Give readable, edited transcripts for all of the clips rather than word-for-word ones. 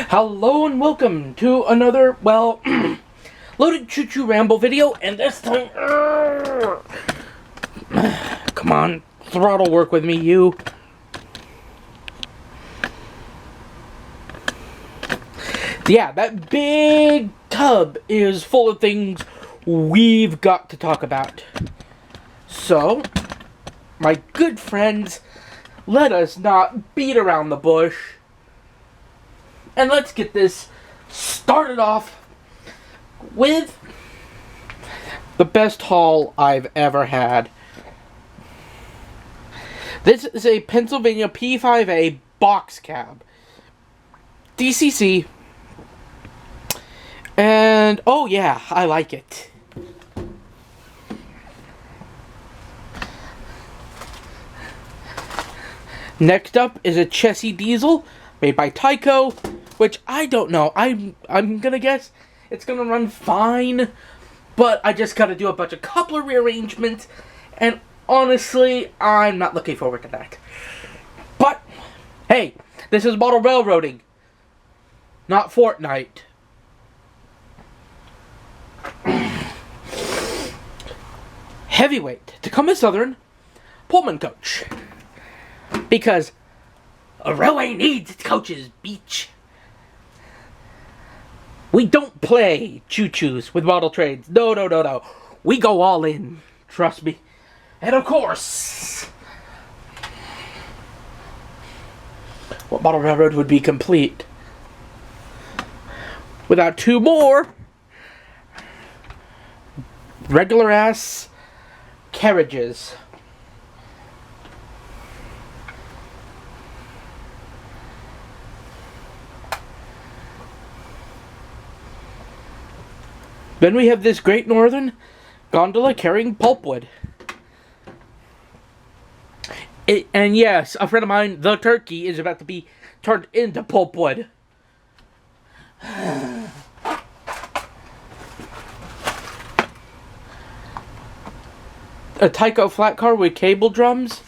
Hello and welcome to another, loaded choo-choo ramble video, and this time, come on, throttle work with me, you. Yeah, that big tub is full of things we've got to talk about. So, my good friends, let us not beat around the bush. And let's get this started off with the best haul I've ever had. This is a Pennsylvania P5A box cab. DCC. And, oh yeah, I like it. Next up is a Chessie diesel made by Tyco, which I don't know. I'm gonna guess it's gonna run fine, but I just gotta do a bunch of coupler rearrangements, and honestly, I'm not looking forward to that. But, hey, this is model railroading, not Fortnite. Heavyweight Tacoma Southern Pullman coach. Because a railway needs its coaches, beach. We don't play choo-choos with model trains. No. We go all in. Trust me. And of course, what model railroad would be complete without two more regular ass carriages? Then we have this Great Northern gondola carrying pulpwood. And yes, a friend of mine, the turkey, is about to be turned into pulpwood. A Tyco flat car with cable drums.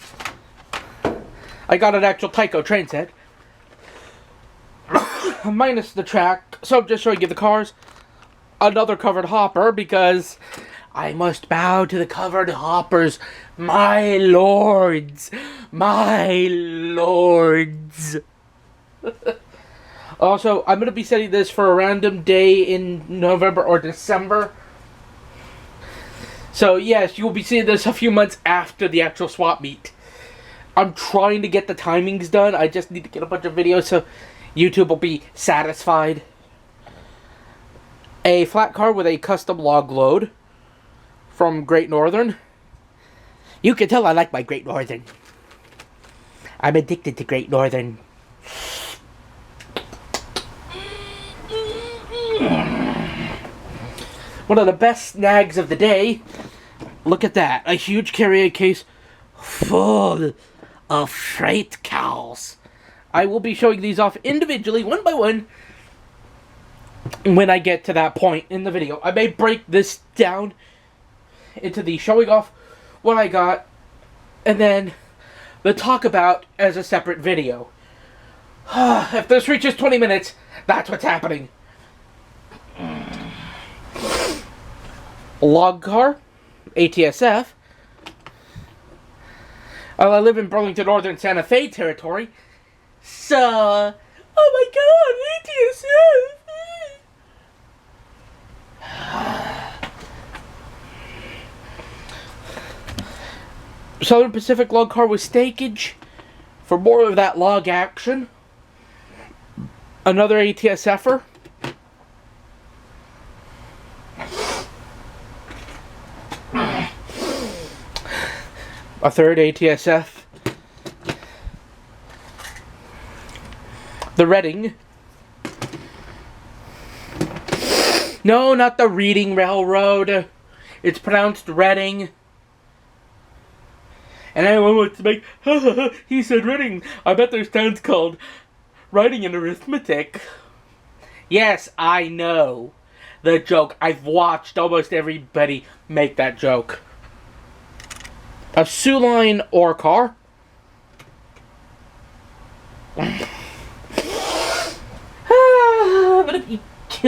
I got an actual Tyco train set. Minus the track, so I'm just showing you the cars. Another covered hopper, because I must bow to the covered hoppers, my lords, Also, I'm going to be setting this for a random day in November or December. So yes, you'll be seeing this a few months after the actual swap meet. I'm trying to get the timings done. I just need to get a bunch of videos so YouTube will be satisfied. A flat car with a custom log load from Great Northern. You can tell I like my Great Northern. I'm addicted to Great Northern. One of the best snags of the day. Look at that. A huge carrier case full of freight cows. I will be showing these off individually, one by one, when I get to that point in the video. I may break this down into the showing off what I got and then the talk about as a separate video. If this reaches 20 minutes, that's what's happening. Log car, ATSF. I live in Burlington, Northern Santa Fe territory. So, oh my god, ATSF! Southern Pacific log car with stakage for more of that log action. Another ATSFer. A third ATSF. The Reading. No, not the Reading Railroad. It's pronounced Reading. And anyone wants to make, he said Reading. I bet there's towns called Writing and Arithmetic. Yes, I know the joke. I've watched almost everybody make that joke. A Sioux Line ore car.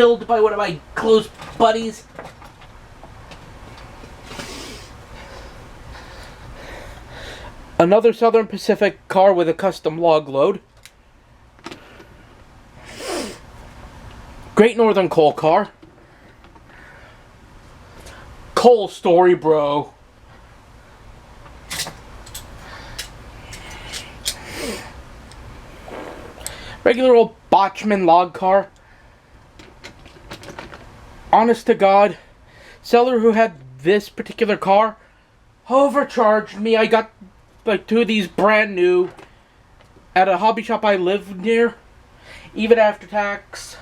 killed by one of my close buddies. Another Southern Pacific car with a custom log load. Great Northern coal car. Coal story, bro. Regular old Botchman log car. Honest to God, seller who had this particular car overcharged me. I got like 2 of these brand new at a hobby shop I live near, even after tax.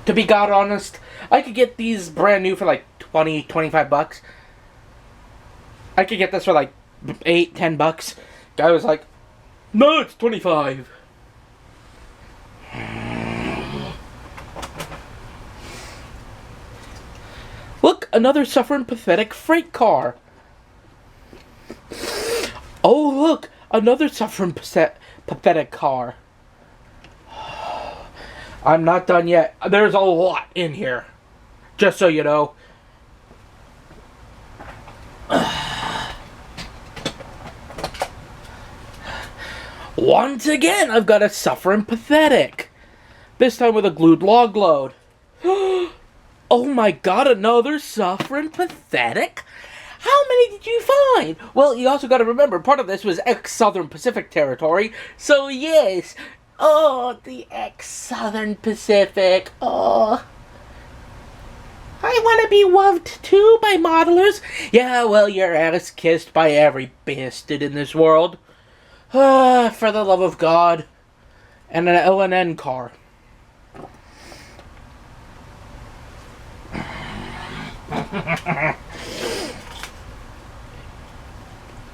To be God honest, I could get these brand new for like 20, 25 bucks. I could get this for like 8, 10 bucks. Guy was like, no, it's 25. Look, another suffering pathetic freight car. Oh, look, another suffering pathetic car. I'm not done yet. There's a lot in here. Just so you know. Once again, I've got a suffering pathetic. This time with a glued log load. Oh my God, another suffering pathetic? How many did you find? Well, you also got to remember, part of this was ex-Southern Pacific territory. So yes. Oh, the ex-Southern Pacific. Oh. I want to be loved too by modelers. Yeah, well, your ass kissed by every bastard in this world. For the love of God. And an L&N car.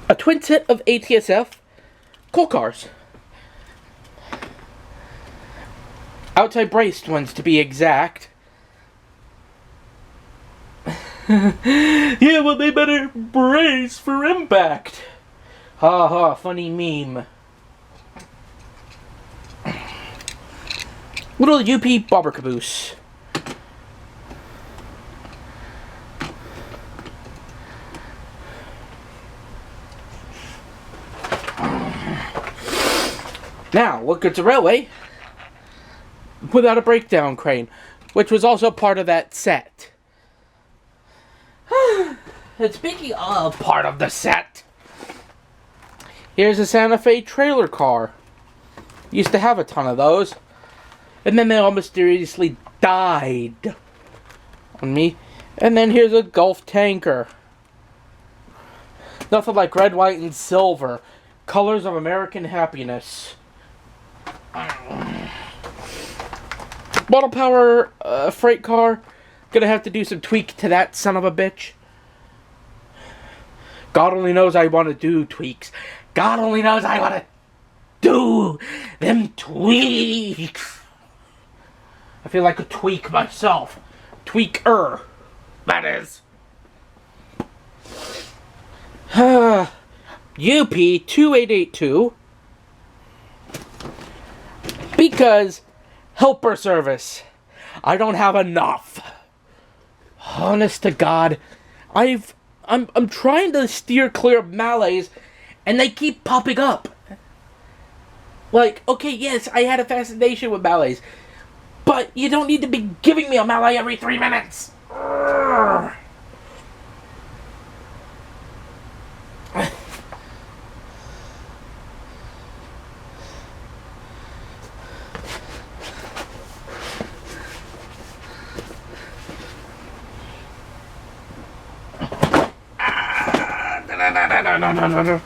A twin set of ATSF coal cars. Outside braced ones, to be exact. Yeah, well, they better brace for impact. Ha ha, funny meme. Little UP bobber caboose. Now, what good's a railway without a breakdown crane, which was also part of that set. And speaking of part of the set, here's a Santa Fe trailer car. Used to have a ton of those. And then they all mysteriously died on me. And then here's a Gulf tanker. Nothing like red, white, and silver. Colors of American happiness. Bottle power freight car. Gonna have to do some tweak to that son of a bitch. God only knows I want to do tweaks. God only knows I want to do them tweaks. I feel like a tweak myself. Tweaker, that is. UP 2882. Because helper service. I don't have enough. Honest to God, I'm trying to steer clear of Malays, and they keep popping up. Like, okay, yes, I had a fascination with Malays, but you don't need to be giving me a Malay every 3 minutes. Urgh. No.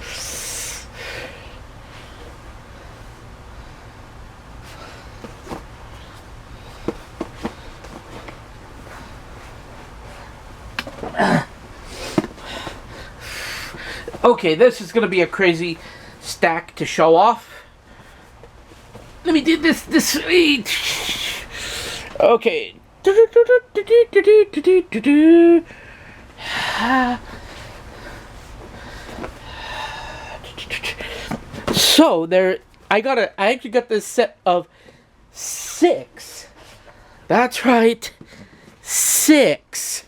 Okay, this is gonna be a crazy stack to show off. Let me do this. Okay. So I actually got this set of 6 That's right. 6.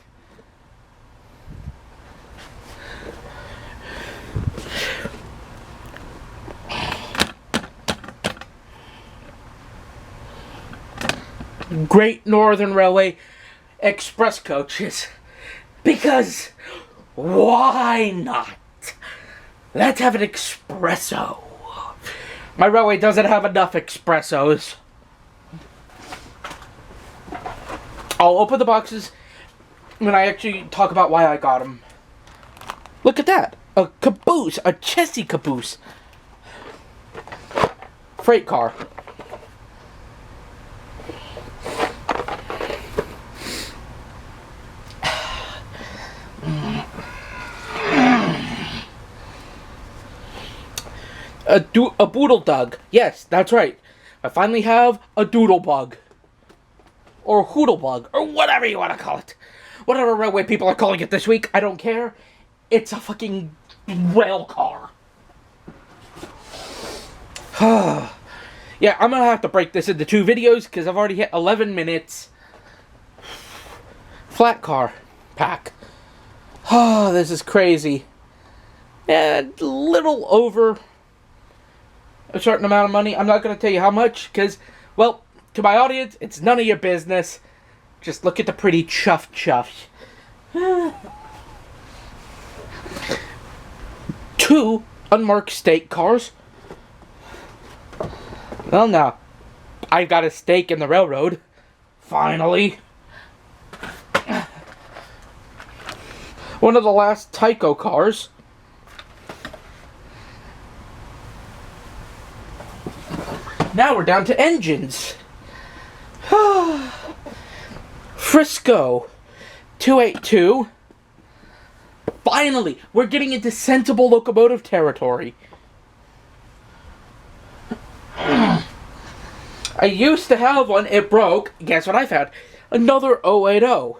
Great Northern Railway express coaches. Because why not? Let's have an espresso. My railway doesn't have enough espressos. I'll open the boxes when I actually talk about why I got them. Look at that. A caboose. A chessy caboose. Freight car. A boodle dug. Yes, that's right. I finally have a doodle bug. Or hoodle bug. Or whatever you want to call it. Whatever railway people are calling it this week, I don't care. It's a fucking rail car. Yeah, I'm gonna have to break this into 2 videos because I've already hit 11 minutes. Flat car pack. Oh, this is crazy. And a little over a certain amount of money. I'm not going to tell you how much because, well, to my audience, it's none of your business. Just look at the pretty chuff. 2 unmarked stake cars. Well, now, I got a stake in the railroad. Finally. One of the last Tyco cars. Now we're down to engines. Frisco 282. Finally, we're getting into sensible locomotive territory. I used to have one, it broke. Guess what I found? Another 080.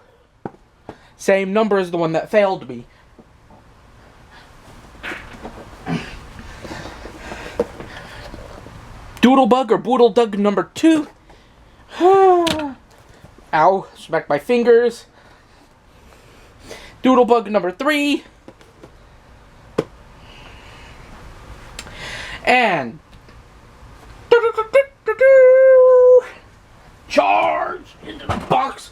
Same number as the one that failed me. Doodlebug or Boodle Dug number 2. Ow, smack my fingers. Doodlebug number 3. And charge into the box.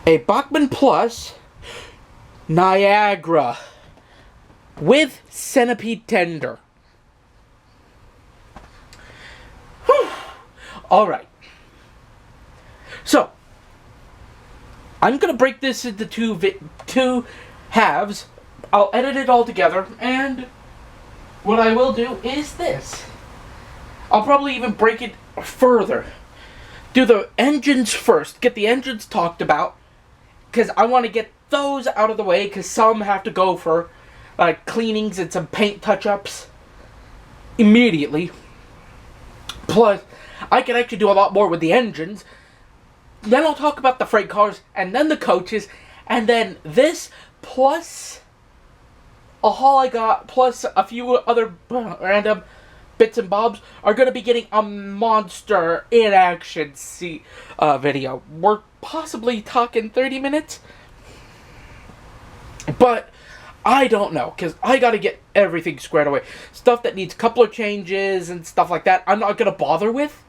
A Bachmann Plus Niagara with centipede tender. Alright. So, I'm going to break this into 2 halves. I'll edit it all together, and what I will do is this. I'll probably even break it further. Do the engines first. Get the engines talked about, because I want to get those out of the way, because some have to go for cleanings and some paint touch-ups immediately. Plus, I can actually do a lot more with the engines. Then I'll talk about the freight cars, and then the coaches, and then this, plus a haul I got, plus a few other random bits and bobs, are going to be getting a monster in-action video. We're possibly talking 30 minutes, but I don't know, because I got to get everything squared away. Stuff that needs coupler changes and stuff like that, I'm not going to bother with.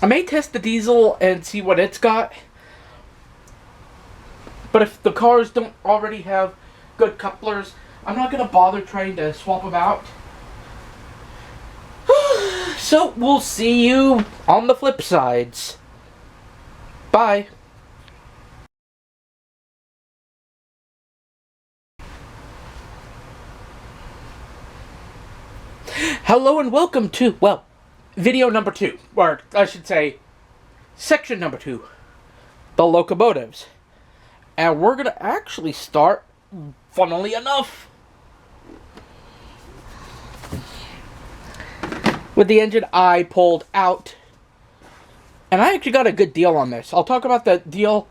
I may test the diesel and see what it's got. But if the cars don't already have good couplers, I'm not going to bother trying to swap them out. So, we'll see you on the flip sides. Bye. Hello and welcome to, well, video number 2, or I should say, section number 2, the locomotives. And we're going to actually start, funnily enough, with the engine I pulled out. And I actually got a good deal on this. I'll talk about the deal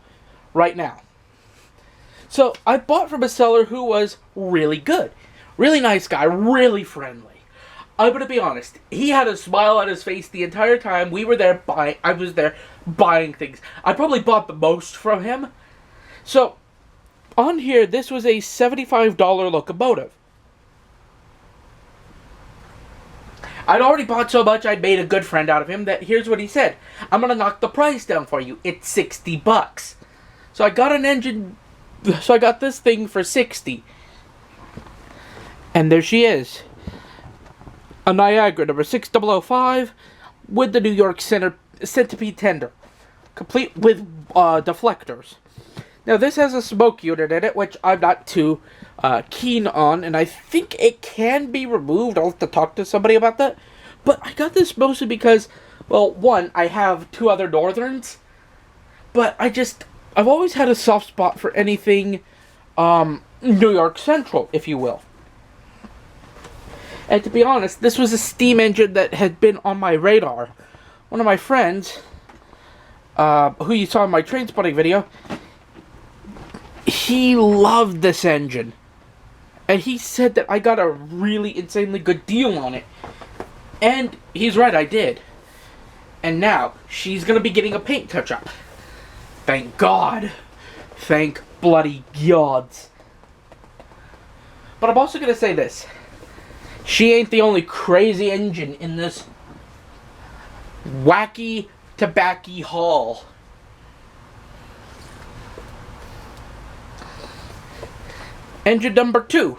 right now. So, I bought from a seller who was really good. Really nice guy, really friendly. I'm gonna be honest. He had a smile on his face the entire time we were there buying. I was there buying things. I probably bought the most from him. So, on here, this was a $75 locomotive. I'd already bought so much, I made a good friend out of him that here's what he said. I'm gonna knock the price down for you. It's $60. So I got an engine. So I got this thing for $60. And there she is. A Niagara number 6005 with the New York Centipede tender. Complete with deflectors. Now this has a smoke unit in it, which I'm not too keen on, and I think it can be removed. I'll have to talk to somebody about that. But I got this mostly because, well, one, I have two other Northerns, but I've always had a soft spot for anything New York Central, if you will. And to be honest, this was a steam engine that had been on my radar. One of my friends, who you saw in my train spotting video, he loved this engine. And he said that I got a really insanely good deal on it. And he's right, I did. And now, she's going to be getting a paint touch-up. Thank God. Thank bloody gods. But I'm also going to say this. She ain't the only crazy engine in this wacky tobacco haul. Engine number 2.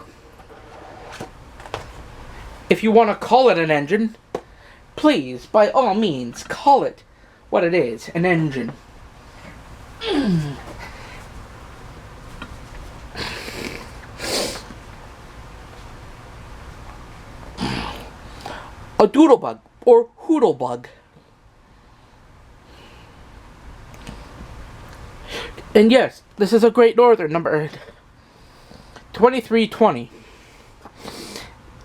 If you want to call it an engine, please, by all means, call it what it is, an engine. A doodlebug, or hoodlebug. And yes, this is a Great Northern number 2320.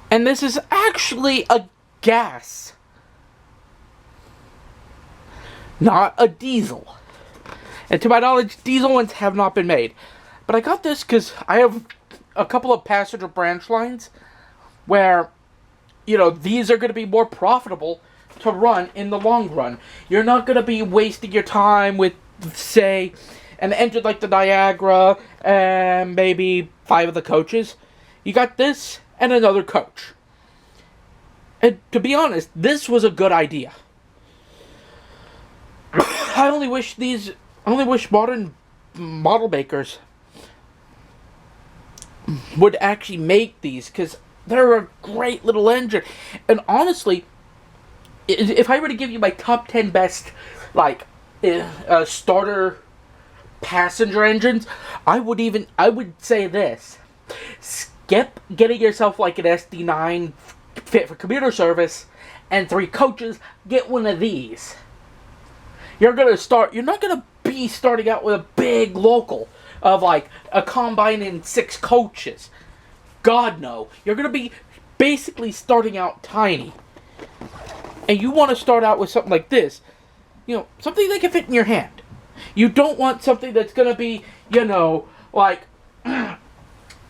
And this is actually a gas, not a diesel. And to my knowledge, diesel ones have not been made. But I got this because I have a couple of passenger branch lines where, you know, these are going to be more profitable to run in the long run. You're not going to be wasting your time with, say, an engine like the Niagara and maybe 5 of the coaches. You got this and another coach. And to be honest, this was a good idea. I only wish modern model makers would actually make these, because they're a great little engine. And honestly, if I were to give you my top 10 best, like, starter passenger engines, I would say this. Skip getting yourself like an SD9 fit for commuter service and 3 coaches, get one of these. You're not gonna be starting out with a big local of like a combine and 6 coaches. God no. You're gonna be basically starting out tiny. And you want to start out with something like this. You know, something that can fit in your hand. You don't want something that's gonna be, you know, like,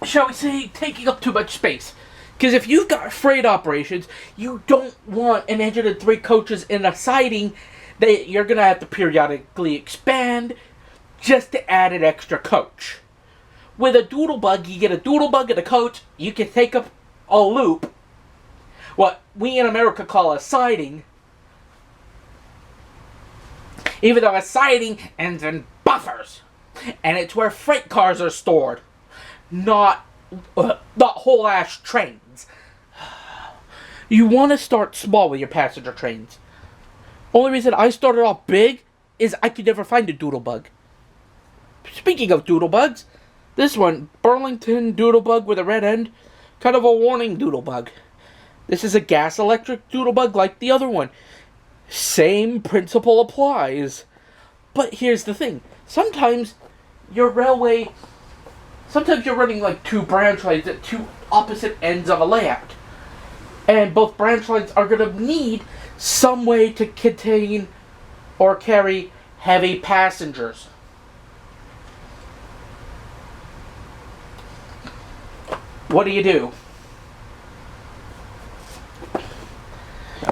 shall we say, taking up too much space. Because if you've got freight operations, you don't want an engine and 3 coaches in a siding that you're going to have to periodically expand just to add an extra coach. With a doodlebug, you get a doodlebug and a coach, you can take up a loop, what we in America call a siding, even though a siding ends in buffers. And it's where freight cars are stored, not whole ass trains. You want to start small with your passenger trains. Only reason I started off big is I could never find a doodlebug. Speaking of doodlebugs, this one, Burlington doodlebug with a red end, kind of a warning doodlebug. This is a gas electric doodlebug like the other one. Same principle applies. But here's the thing. Sometimes you're running like 2 branch lines at 2 opposite ends of a layout. And both branch lines are going to need some way to contain or carry heavy passengers. What do?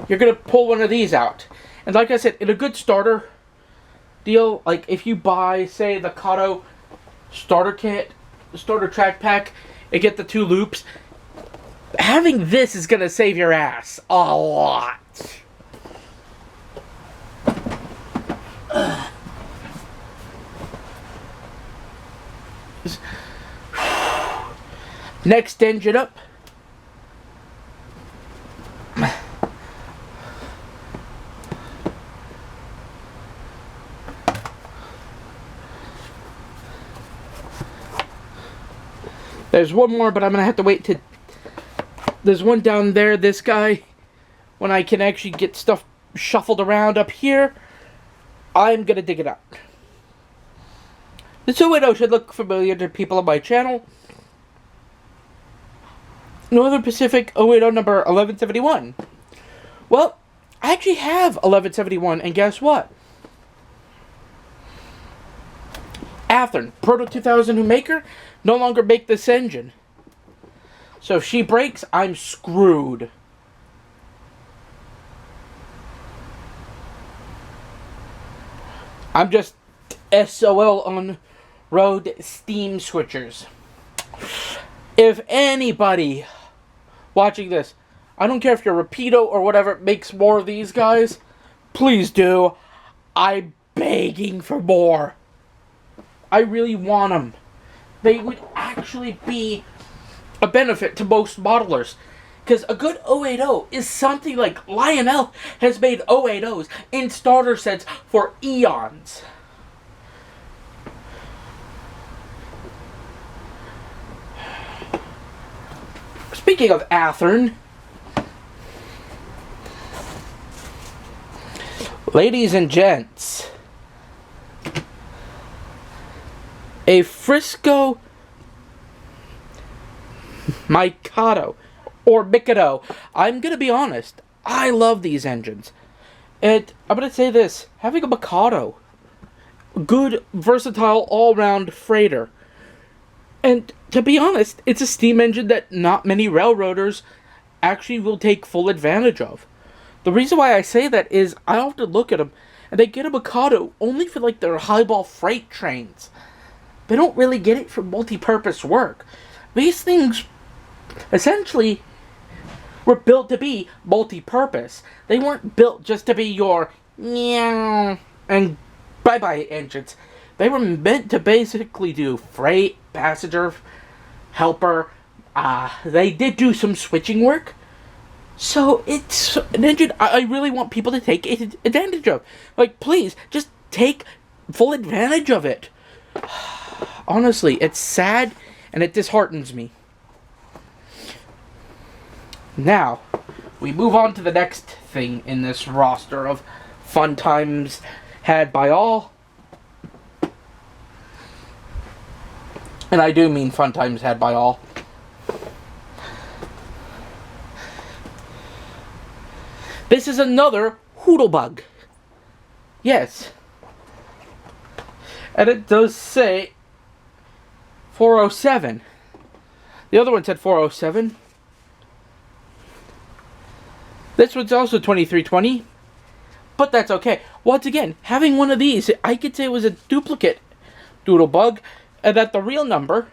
you're going to pull one of these out. And like I said, in a good starter deal, like if you buy, say, the Kato starter kit, the starter track pack, and get the 2 loops, having this is going to save your ass a lot. Next engine up. There's one more, but I'm going to have to wait to... There's one down there, this guy. When I can actually get stuff shuffled around up here, I'm going to dig it out. This 080 should look familiar to people on my channel. Northern Pacific 080 number 1171. Well, I actually have 1171, and guess what? Athearn, Proto 2000 maker, no longer make this engine. So if she breaks, I'm screwed. I'm just SOL on road steam switchers. If anybody watching this, I don't care if you're Rapido or whatever, makes more of these guys, please do. I'm begging for more. I really want them. They would actually be a benefit to most modelers. Because a good 080 is something like Lionel has made 080s in starter sets for eons. Speaking of Athearn, ladies and gents, a Frisco Mikado or Mikado. I'm going to be honest, I love these engines. And I'm going to say this, having a Mikado, good, versatile, all-round freighter. And to be honest, it's a steam engine that not many railroaders actually will take full advantage of. The reason why I say that is I often look at them and they get a Mikado only for like their highball freight trains. They don't really get it for multi-purpose work. These things essentially were built to be multi-purpose. They weren't built just to be your meow and bye-bye engines. They were meant to basically do freight, passenger, helper. They did do some switching work. So it's an engine I really want people to take advantage of. Like, please, just take full advantage of it. Honestly, it's sad and it disheartens me. Now, we move on to the next thing in this roster of fun times had by all. And I do mean fun times had by all. This is another Hoodlebug. Yes. And it does say 407. The other one said 407. This one's also 2320. But that's okay. Once again, having one of these, I could say it was a duplicate Doodlebug. And that the real number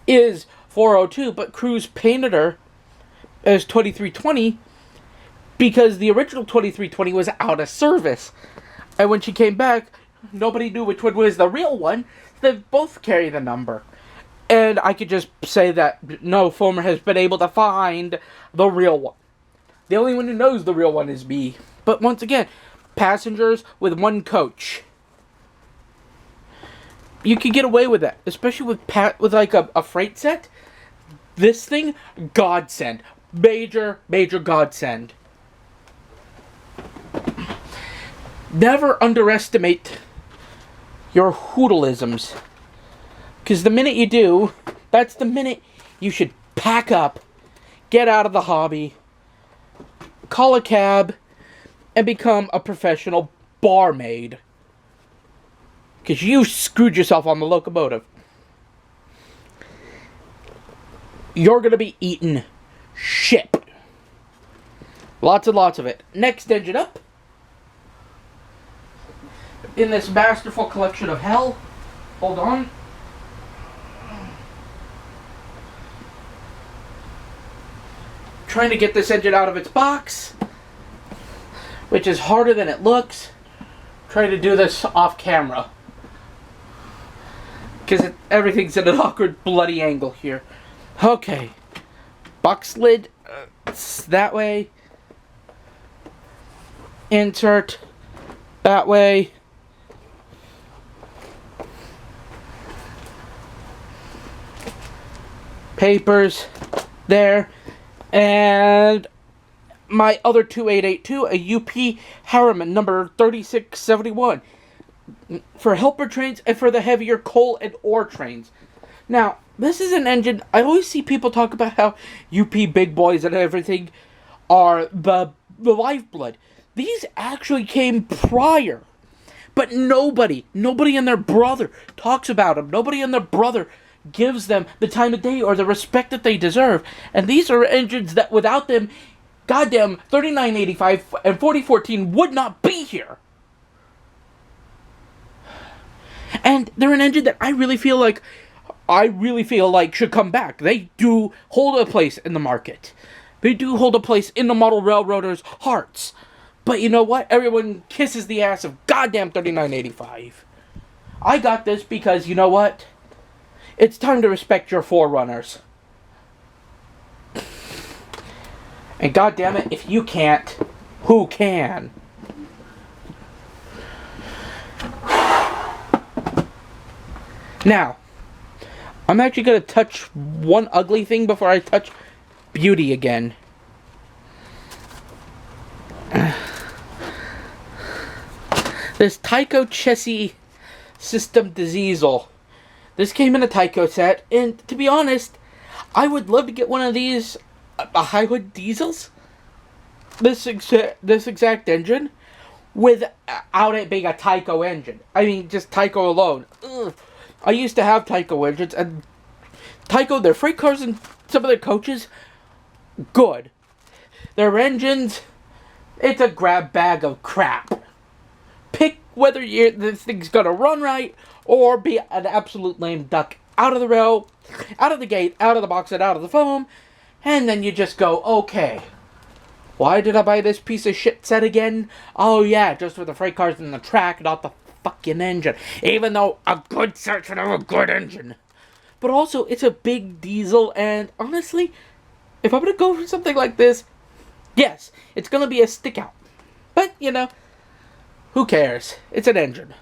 is 402, but Cruise painted her as 2320 because the original 2320 was out of service. And when she came back, nobody knew which one was the real one. They both carry the number. And I could just say that no filmer has been able to find the real one. The only one who knows the real one is me. But once again, passengers with one coach. You can get away with that, especially with like a freight set. This thing, godsend. Major godsend. Never underestimate your Hoodleisms. Because the minute you do, that's the minute you should pack up, get out of the hobby, call a cab, and become a professional barmaid. Because you screwed yourself on the locomotive. You're going to be eaten shit. Lots and lots of it. Next engine up. In this masterful collection of hell. Hold on. Trying to get this engine out of its box, which is harder than it looks. Trying to do this off camera because everything's at an awkward bloody angle here. Okay, box lid that way, insert that way, papers there, and my other 2882, a UP Harriman number 3671 for helper trains and for the heavier coal and ore trains. Now, this is an engine, I always see people talk about how UP big boys and everything are the lifeblood. These actually came prior, but nobody and their brother talks about them. Nobody and their brother gives them the time of day or the respect that they deserve. And these are engines that without them, goddamn 3985 and 4014 would not be here. And they're an engine that I really feel like should come back. They do hold a place in the market. They do hold a place in the model railroaders' hearts. But you know what? Everyone kisses the ass of goddamn 3985. I got this because, you know what? It's time to respect your forerunners. And goddamn it, if you can't, who can? Now, I'm actually going to touch one ugly thing before I touch beauty again. This Tyco Chessie System Diesel. This came in a Tyco set, and to be honest, I would love to get one of these high hood diesels. This exact engine, without it being a Tyco engine. I mean, just Tyco alone. Ugh. I used to have Tyco engines, and Tyco, their freight cars and some of their coaches, good. Their engines, it's a grab bag of crap. Pick whether this thing's gonna run right, or be an absolute lame duck out of the rail, out of the gate, out of the box, and out of the foam, and then you just go, okay, why did I buy this piece of shit set again? Oh yeah, just for the freight cars and the track, not the fucking engine. Even though a good set should have a good engine. But also, it's a big diesel, and honestly, if I'm gonna go for something like this, yes, it's gonna be a stick out. But, you know, who cares? It's an engine.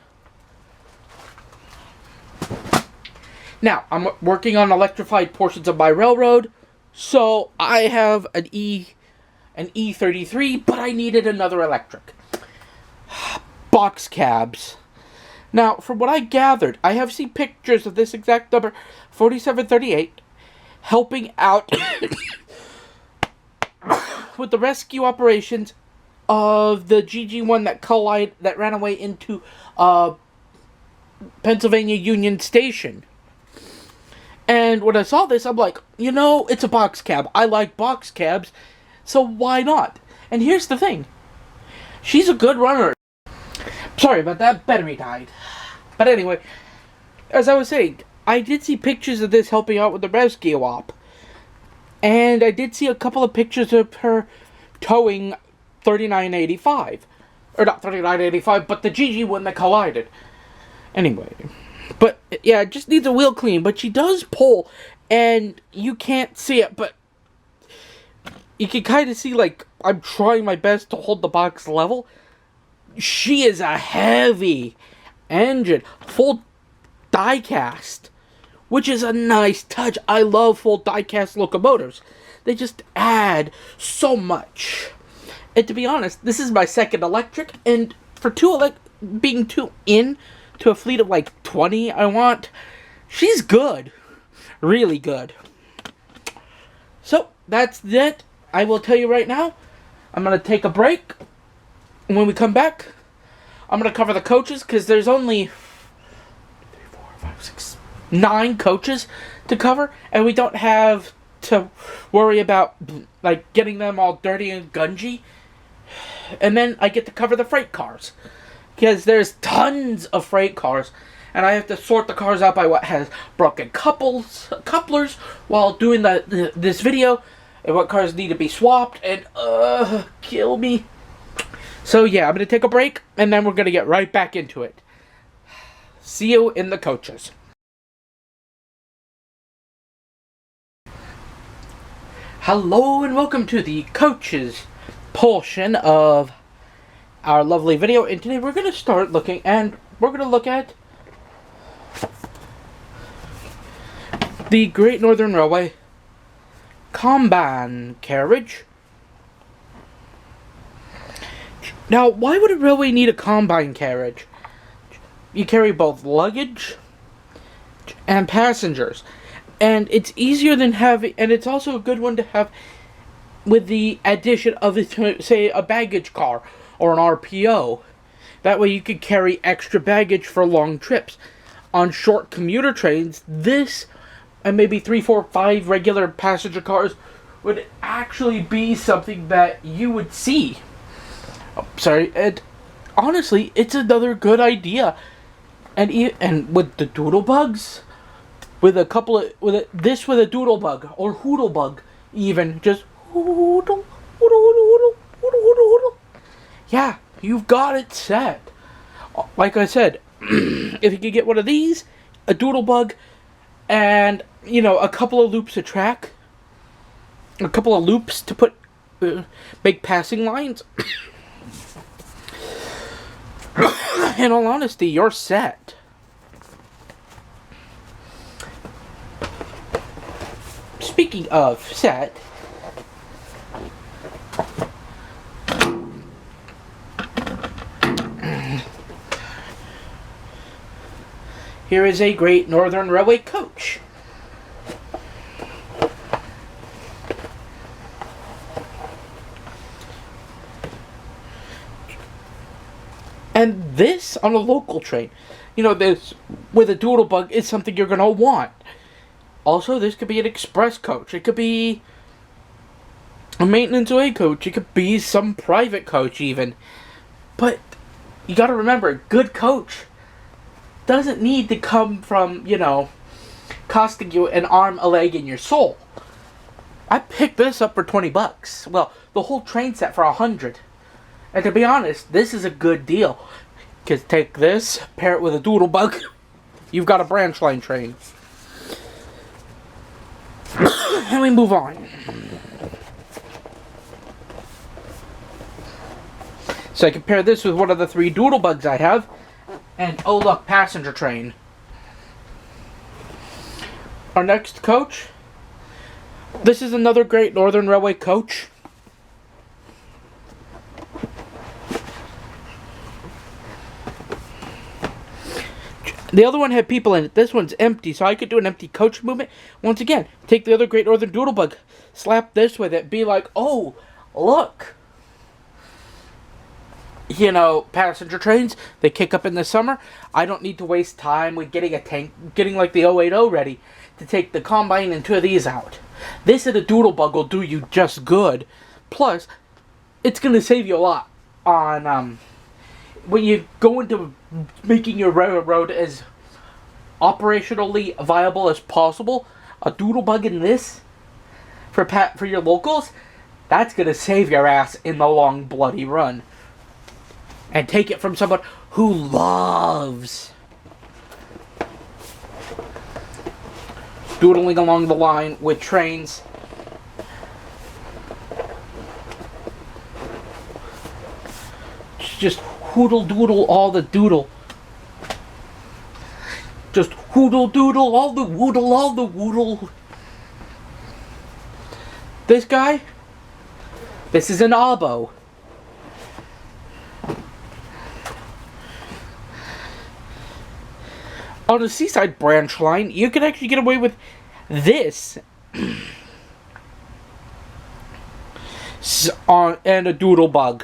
Now, I'm working on electrified portions of my railroad, so I have an E33, but I needed another electric. Box cabs. Now, from what I gathered, I have seen pictures of this exact number, 4738, helping out with the rescue operations of the GG1 that ran away into Pennsylvania Union Station. And when I saw this, I'm like, you know, it's a box cab. I like box cabs, so why not? And here's the thing. She's a good runner. Sorry about that, battery died. But anyway, as I was saying, I did see pictures of this helping out with the rescue op. And I did see a couple of pictures of her towing 3985. Or not 3985, but the GG one that collided. Anyway. But, yeah, it just needs a wheel clean. But she does pull, and you can't see it, but you can kind of see, like, I'm trying my best to hold the box level. She is a heavy engine. Full die-cast, which is a nice touch. I love full die-cast locomotives. They just add so much. And to be honest, this is my second electric, and for being two in to a fleet of like 20 she's good. Really good. So, that's it. I will tell you right now, I'm going to take a break. And when we come back, I'm going to cover the coaches, because there's only 9 coaches to cover, and we don't have to worry about like getting them all dirty and gungy. And then I get to cover the freight cars, because there's tons of freight cars, and I have to sort the cars out by what has broken couplers while doing this video, and what cars need to be swapped, and kill me. So yeah, I'm gonna take a break, and then we're gonna get right back into it. See you in the coaches. Hello and welcome to the coaches portion of our lovely video, and today we're going to start looking, and we're going to look at the Great Northern Railway combine carriage. Now, why would a railway need a combine carriage? You carry both luggage and passengers, and it's easier than having, and it's also a good one to have with the addition of, say, a baggage car or an RPO. That way you could carry extra baggage for long trips. On short commuter trains, this and maybe 3, 4, 5 regular passenger cars would actually be something that you would see. And honestly, it's another good idea. And with the doodlebugs, with a couple of with a doodlebug or hoodlebug, even just hoodle, hoodle. Yeah, you've got it set. Like I said, if you could get one of these, a doodlebug, and a couple of loops of track, a couple of loops to put make passing lines. In all honesty, you're set. Speaking of set, here is a Great Northern Railway coach. And this on a local train, this with a doodlebug is something you're going to want. Also, this could be an express coach. It could be a maintenance way coach. It could be some private coach even. But you got to remember, a good coach doesn't need to come from, costing you an arm, a leg, and your soul. I picked this up for $20. Well, the whole train set for $100. And to be honest, this is a good deal. Because take this, pair it with a doodlebug, you've got a branch line train. And we move on. So I compare this with one of the 3 doodlebugs I have. And oh look, passenger train. Our next coach. This is another Great Northern Railway coach. The other one had people in it. This one's empty, so I could do an empty coach movement. Once again, take the other Great Northern Doodlebug, slap this with it, be like, oh, look. Passenger trains, they kick up in the summer. I don't need to waste time with getting like the 080 ready to take the combine and 2 of these out. This and a doodlebug will do you just good. Plus, it's going to save you a lot on when you go into making your railroad as operationally viable as possible. A doodlebug in this for your locals, that's going to save your ass in the long bloody run. And take it from someone who loves doodling along the line with trains. Just hoodle doodle all the doodle. Just hoodle doodle all the woodle. This guy, this is an oboe. On a seaside branch line, you can actually get away with this and a doodlebug.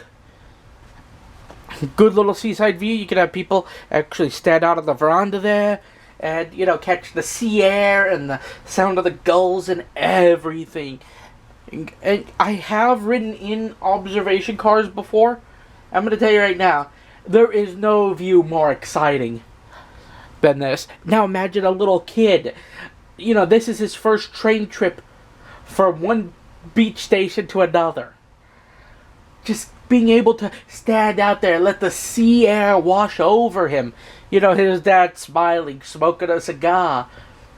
Good little seaside view. You can have people actually stand out on the veranda there and, you know, catch the sea air and the sound of the gulls and everything. And I have ridden in observation cars before. I'm going to tell you right now, there is no view more exciting than this. Now imagine a little kid. You know, this is his first train trip from one beach station to another. Just being able to stand out there, let the sea air wash over him. You know, his dad smiling, smoking a cigar,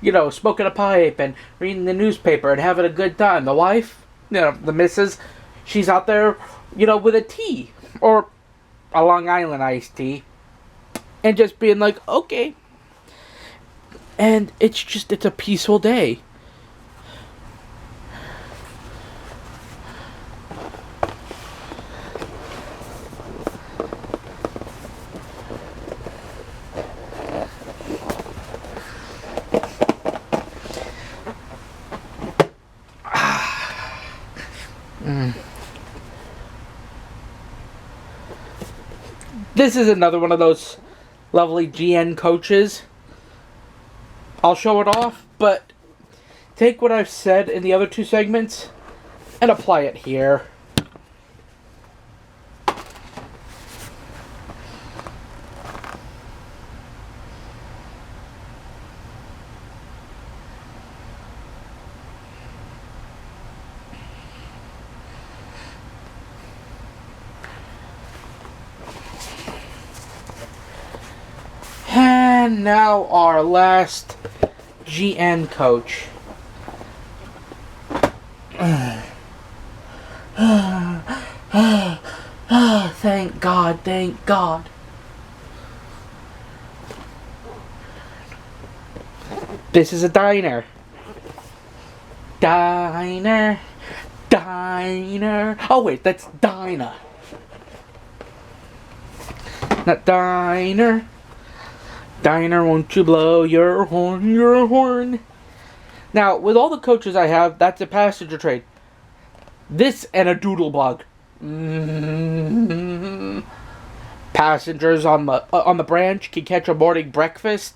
you know, smoking a pipe and reading the newspaper and having a good time. The wife, you know, the missus, she's out there, you know, with a tea or a Long Island iced tea and just being like, okay. And it's a peaceful day. This is another one of those lovely GN coaches. I'll show it off, but take what I've said in the other two segments and apply it here. And now our last GN coach. Thank God, thank God. This is a diner. Diner. Diner. Oh wait, that's Dinah. Not diner. Diner, won't you blow your horn, your horn? Now, with all the coaches I have, that's a passenger train. This and a doodlebug. Passengers on the branch can catch a morning breakfast,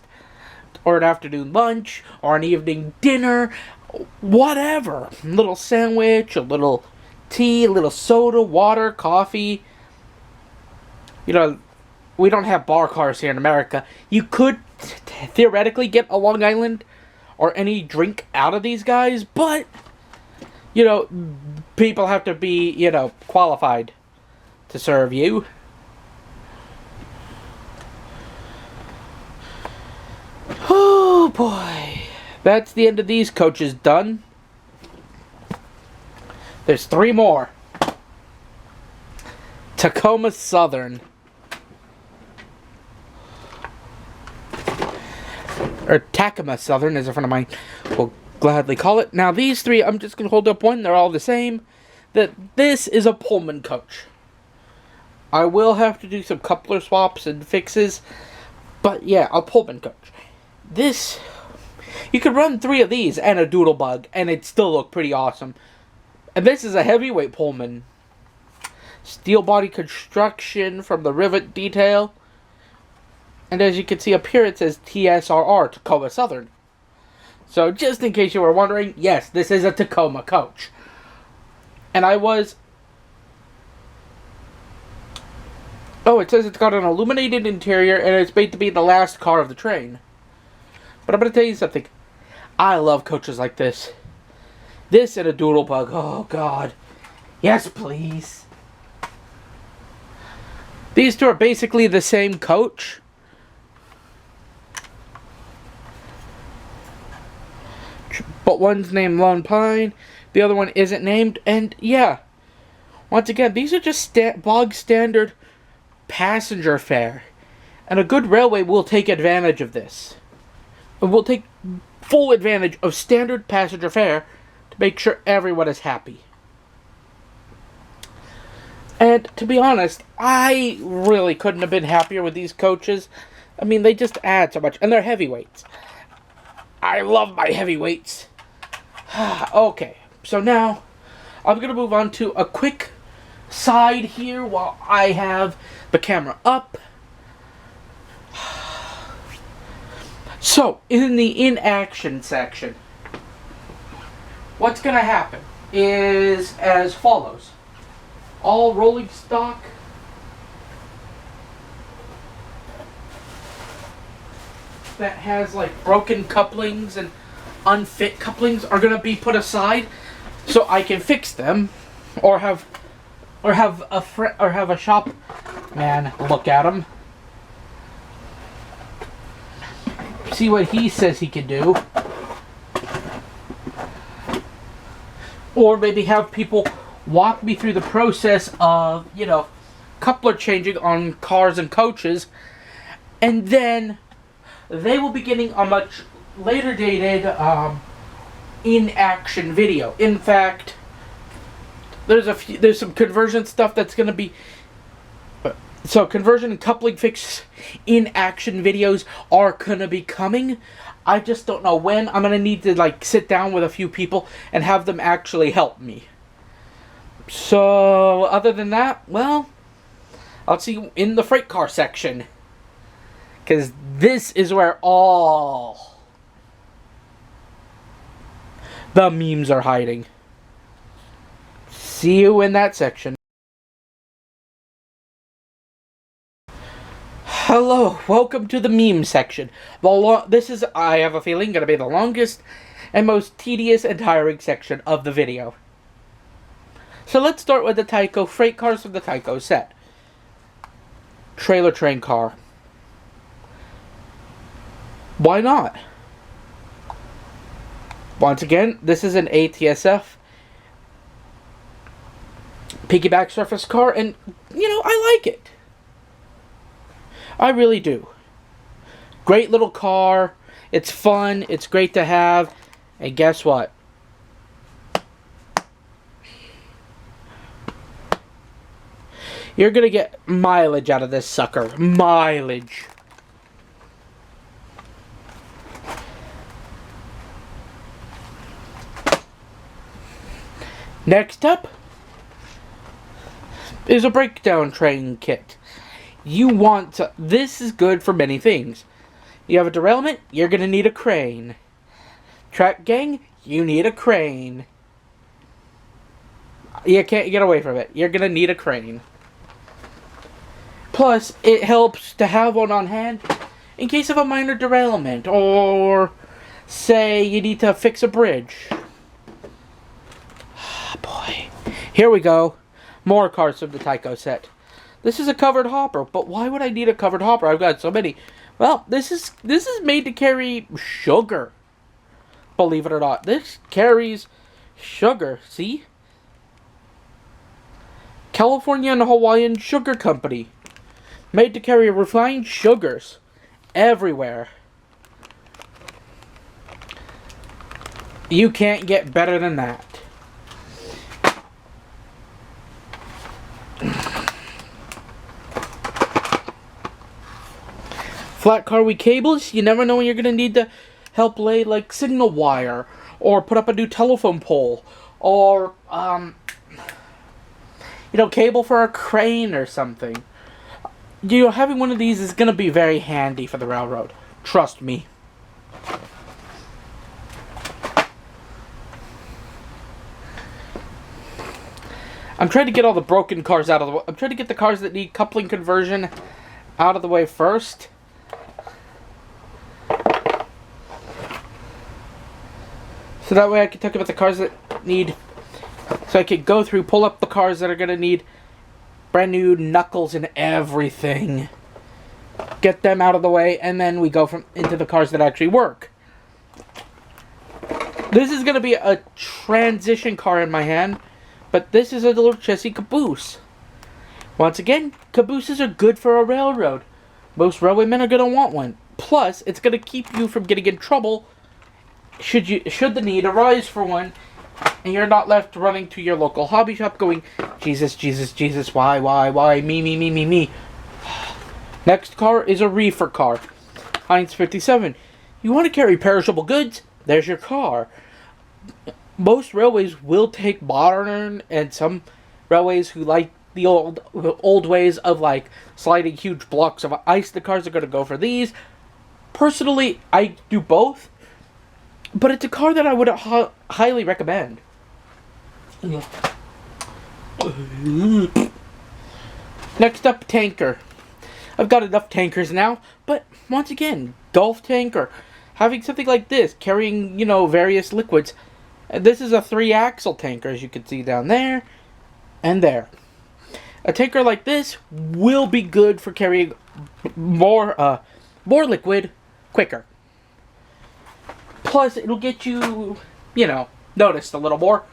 or an afternoon lunch, or an evening dinner, whatever. A little sandwich, a little tea, a little soda, water, coffee. You know, we don't have bar cars here in America. You could theoretically get a Long Island or any drink out of these guys, but, you know, people have to be, you know, qualified to serve you. Oh, boy. That's the end of these coaches done. There's 3 more. Tacoma Southern. Or Tacoma Southern, as a friend of mine will gladly call it. Now, these 3, I'm just going to hold up one. They're all the same. This is a Pullman coach. I will have to do some coupler swaps and fixes. But, yeah, a Pullman coach. This, you could run 3 of these and a doodlebug, and it'd still look pretty awesome. And this is a heavyweight Pullman. Steel body construction from the rivet detail. And as you can see up here, it says TSRR, Tacoma Southern. So just in case you were wondering, yes, this is a Tacoma coach. And I was... Oh, it says it's got an illuminated interior and it's made to be the last car of the train. But I'm going to tell you something. I love coaches like this. This and a doodlebug. Oh, God. Yes, please. These 2 are basically the same coach. But one's named Lone Pine, the other one isn't named, and yeah, once again, these are just bog standard passenger fare, and a good railway will take advantage of this. It will take full advantage of standard passenger fare to make sure everyone is happy. And to be honest, I really couldn't have been happier with these coaches. I mean, they just add so much, and they're heavyweights. I love my heavyweights. Okay, so now I'm going to move on to a quick side here while I have the camera up. So, in the in-action section, what's going to happen is as follows. All rolling stock that has like broken couplings and unfit couplings are going to be put aside so I can fix them or have a shop man look at them. See what he says he can do. Or maybe have people walk me through the process of, coupler changing on cars and coaches. And then they will be getting a much later dated in-action video. In fact, there's some conversion stuff that's going to be... So conversion and coupling fix in-action videos are going to be coming. I just don't know when. I'm going to need to sit down with a few people and have them actually help me. So other than that, well, I'll see you in the freight car section. Because this is where all the memes are hiding. See you in that section. Hello, welcome to the meme section. This is, I have a feeling, going to be the longest and most tedious and tiring section of the video. So let's start with the Tyco freight cars from the Tyco set. Trailer train car. Why not? Once again, this is an ATSF piggyback surface car, and, I like it. I really do. Great little car. It's fun. It's great to have. And guess what? You're going to get mileage out of this sucker. Mileage. Next up is a breakdown train kit. This is good for many things. You have a derailment, you're going to need a crane. Track gang, you need a crane. You can't get away from it. You're going to need a crane. Plus, it helps to have one on hand in case of a minor derailment, or say you need to fix a bridge. Ah, boy. Here we go. More cars from the Tyco set. This is a covered hopper, but why would I need a covered hopper? I've got so many. Well, this is made to carry sugar. Believe it or not, this carries sugar. See? California and Hawaiian Sugar Company. Made to carry refined sugars everywhere. You can't get better than that. Flat car with cables, you never know when you're going to need to help lay signal wire, or put up a new telephone pole, or cable for a crane or something. Having one of these is going to be very handy for the railroad. Trust me. I'm trying to get all the broken cars out of the way. I'm trying to get the cars that need coupling conversion out of the way first. So that way I can talk about the cars that need... So I can go through, pull up the cars that are going to need brand new knuckles and everything. Get them out of the way, and then we go into the cars that actually work. This is going to be a transition car in my hand, but this is a little chassis caboose. Once again, cabooses are good for a railroad. Most railwaymen are going to want one. Plus, it's going to keep you from getting in trouble should the need arise for one, and you're not left running to your local hobby shop going, Jesus, Jesus, Jesus, why, me. Next car is a reefer car. Heinz 57. You want to carry perishable goods? There's your car. Most railways will take modern, and some railways who like the old ways of sliding huge blocks of ice, the cars are going to go for these. Personally, I do both, but it's a car that I would highly recommend. Next up, tanker. I've got enough tankers now, but once again, Gulf tanker. Having something like this, carrying, various liquids. This is a 3-axle tanker, as you can see down there and there. A tanker like this will be good for carrying more liquid quicker. Plus, it'll get you, noticed a little more.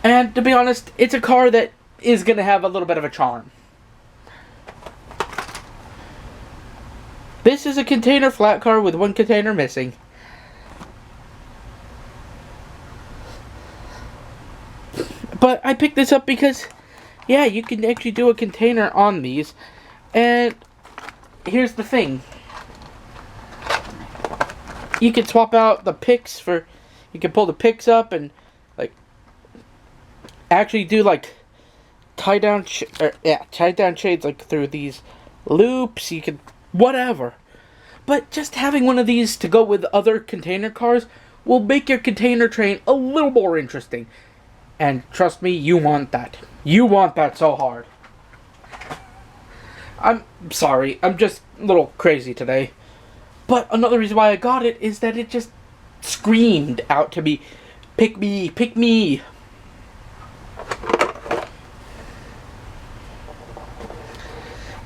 And to be honest, it's a car that is going to have a little bit of a charm. This is a container flat car with one container missing. But I picked this up because, yeah, you can actually do a container on these. And here's the thing. You can swap out the picks for, you can pull the picks up and, actually do, tie down shades, through these loops. You can, whatever. But just having one of these to go with other container cars will make your container train a little more interesting. And trust me, you want that. You want that so hard. I'm sorry, I'm just a little crazy today. But another reason why I got it is that it just screamed out to me, pick me, pick me.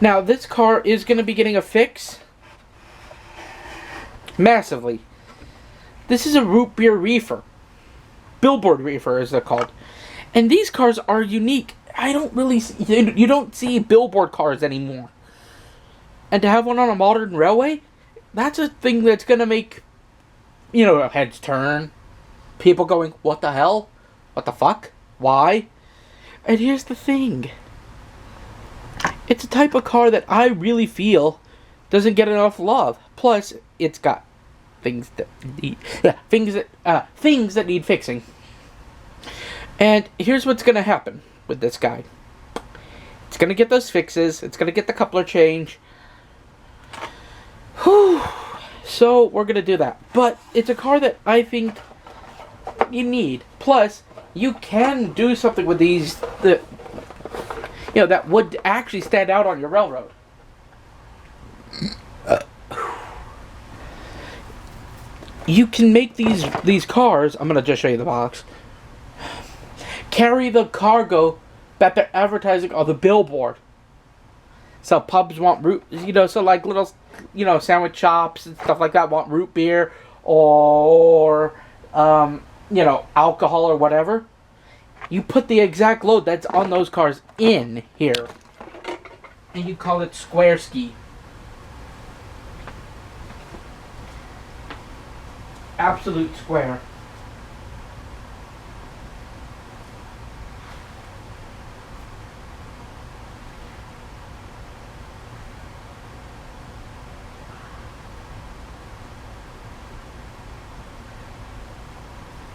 Now, this car is going to be getting a fix. Massively. This is a root beer reefer. Billboard reefer, as they're called. And these cars are unique. You don't see billboard cars anymore. And to have one on a modern railway, that's a thing that's going to make, heads turn. People going, what the hell? What the fuck? Why? And here's the thing. It's a type of car that I really feel doesn't get enough love. Plus, it's got things that need fixing. And here's what's going to happen with this guy. It's going to get those fixes. It's going to get the coupler change. Whew. So, we're going to do that. But it's a car that I think you need. Plus, you can do something with these that would actually stand out on your railroad. You can make these cars, I'm going to just show you the box, carry the cargo that they're advertising on the billboard. So pubs want root, so little, sandwich shops and stuff like that want root beer or, alcohol or whatever. You put the exact load that's on those cars in here. And you call it square ski. Absolute square.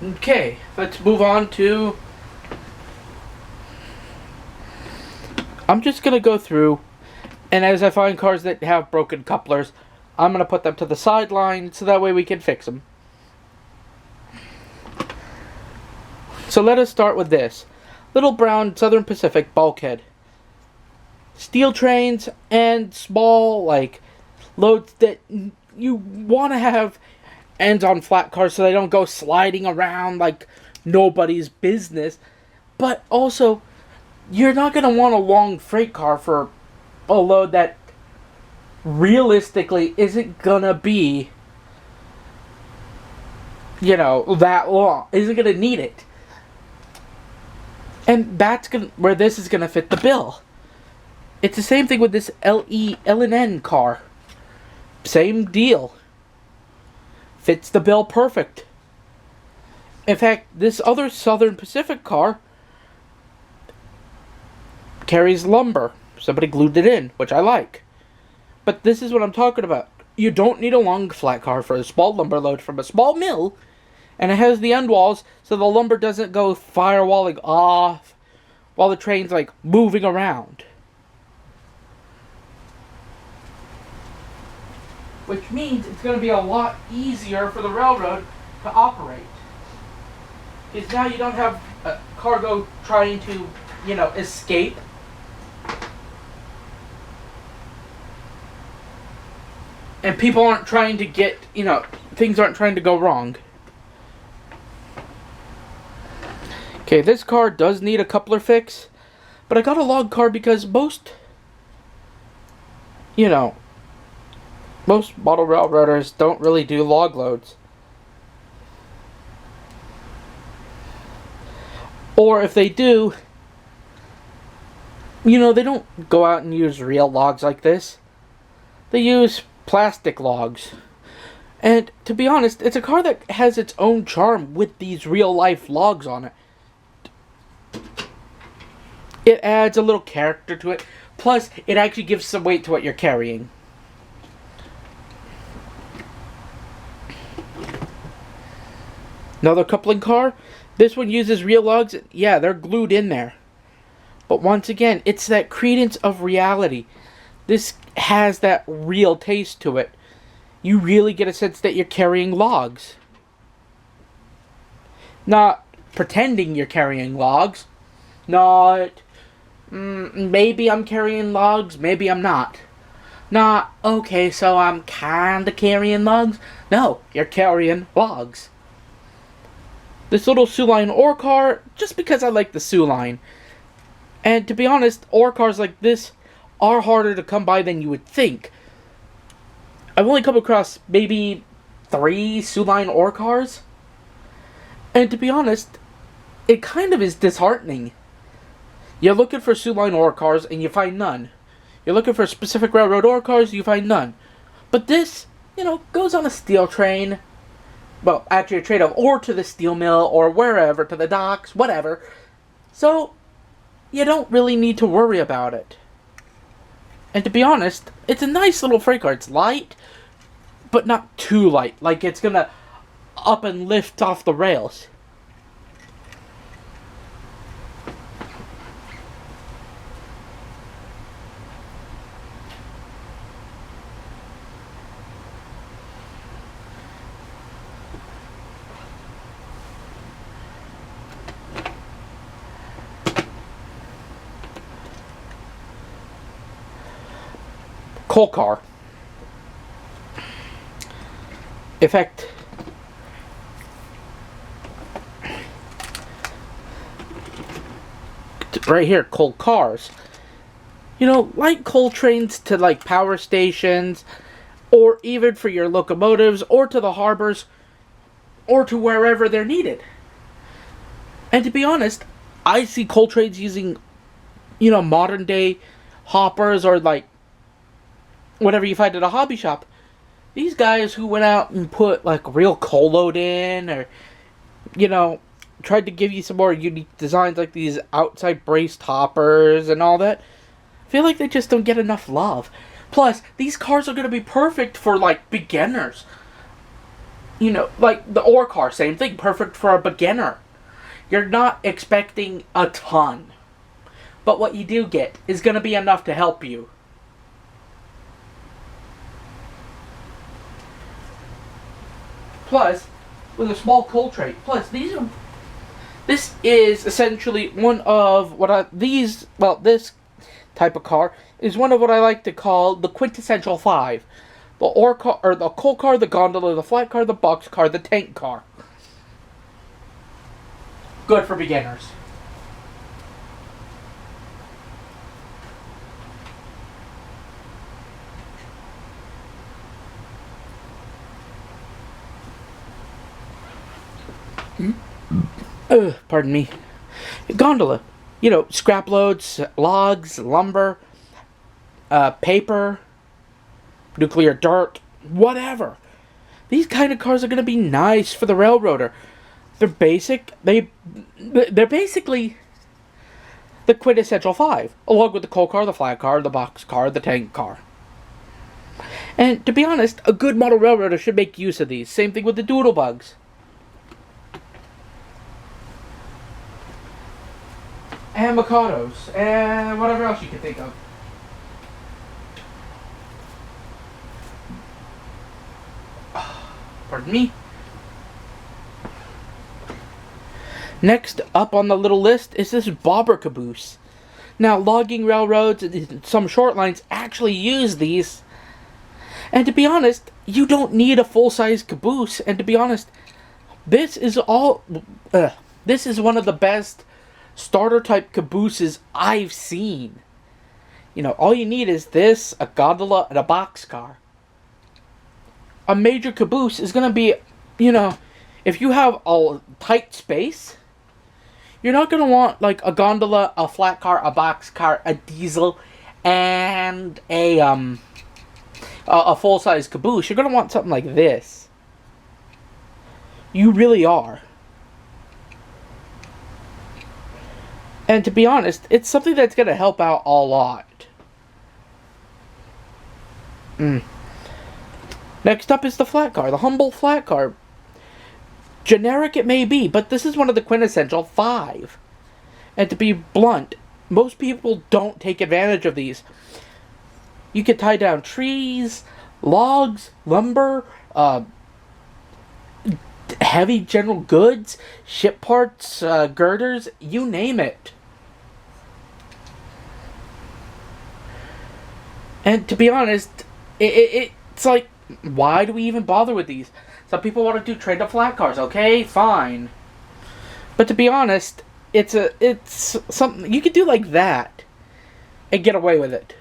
Okay, let's move on to... I'm just going to go through, and as I find cars that have broken couplers, I'm going to put them to the sideline so that way we can fix them. So let us start with this. Little brown Southern Pacific bulkhead. Steel trains and small, loads that you want to have ends on flat cars so they don't go sliding around like nobody's business. But also, you're not going to want a long freight car for a load that realistically isn't going to be, that long. Isn't going to need it. And that's where this is going to fit the bill. It's the same thing with this L&N car. Same deal. Fits the bill perfect. In fact, this other Southern Pacific car carries lumber. Somebody glued it in, which I like. But this is what I'm talking about. You don't need a long flat car for a small lumber load from a small mill. And it has the end walls so the lumber doesn't go firewalling off while the train's moving around. which means it's going to be a lot easier for the railroad to operate. Because now you don't have a cargo trying to, escape. And people aren't trying to get, things aren't trying to go wrong. Okay, this car does need a coupler fix, but I got a log car because most model railroaders don't really do log loads. Or if they do, they don't go out and use real logs like this. They use plastic logs. And to be honest, it's a car that has its own charm with these real life logs on it. It adds a little character to it. Plus, it actually gives some weight to what you're carrying. Another coupling car. This one uses real logs. Yeah, they're glued in there. But once again, it's that credence of reality. This has that real taste to it. You really get a sense that you're carrying logs. Not pretending you're carrying logs. Not, maybe I'm carrying logs, maybe I'm not. Not, okay, so I'm kinda carrying logs. No, you're carrying logs. This little Sioux Line ore car, just because I like the Sioux Line. And to be honest, ore cars like this are harder to come by than you would think. I've only come across maybe 3 Sioux Line ore cars. And to be honest, it kind of is disheartening. You're looking for Sioux Line ore cars and you find none. You're looking for specific railroad ore cars, you find none. But this, goes on a steel train. Well, actually a train of ore to the steel mill or wherever, to the docks, whatever. So, you don't really need to worry about it. And to be honest, it's a nice little freight car. It's light, but not too light. Like it's gonna up and lift off the rails. Coal car. In fact, right here, coal cars. Like coal trains to like power stations, or even for your locomotives, or to the harbors, or to wherever they're needed. And to be honest, I see coal trains using, modern day hoppers or like whatever you find at a hobby shop. These guys who went out and put like real coal load in, or tried to give you some more unique designs like these outside braced hoppers and all that, I feel like they just don't get enough love. Plus, these cars are going to be perfect for like beginners. Like the ore car, same thing, perfect for a beginner. You're not expecting a ton, but what you do get is going to be enough to help you. Plus, with a small coal train. Plus, this is essentially one of this type of car is one of what I like to call the quintessential 5. The ore car, or the coal car, the gondola, the flat car, the box car, the tank car. Good for beginners. Pardon me. Gondola. Scrap loads, logs, lumber, paper, nuclear dirt, whatever. These kind of cars are going to be nice for the railroader. They're basic. They're basically the quintessential 5, along with the coal car, the flat car, the box car, the tank car. And to be honest, a good model railroader should make use of these. Same thing with the doodlebugs. And Mikados, and whatever else you can think of. Pardon me. Next up on the little list is this bobber caboose. Now, logging railroads and some short lines actually use these. And to be honest, you don't need a full-size caboose. And to be honest, this is one of the best starter-type cabooses I've seen. You know, all you need is this, a gondola, and a boxcar. A major caboose is going to be, you know, if you have a tight space, you're not going to want, like, a gondola, a flat car, a boxcar, a diesel, and a full-size caboose. You're going to want something like this. You really are. And to be honest, it's something that's going to help out a lot. Next up is the flat car, the humble flat car. Generic it may be, but this is one of the quintessential 5. And to be blunt, most people don't take advantage of these. You can tie down trees, logs, lumber, heavy general goods, ship parts, girders, you name it. And to be honest, it's like, why do we even bother with these? Some people want to do trade to flat cars. Okay, fine. But to be honest, it's something you could do like that and get away with it.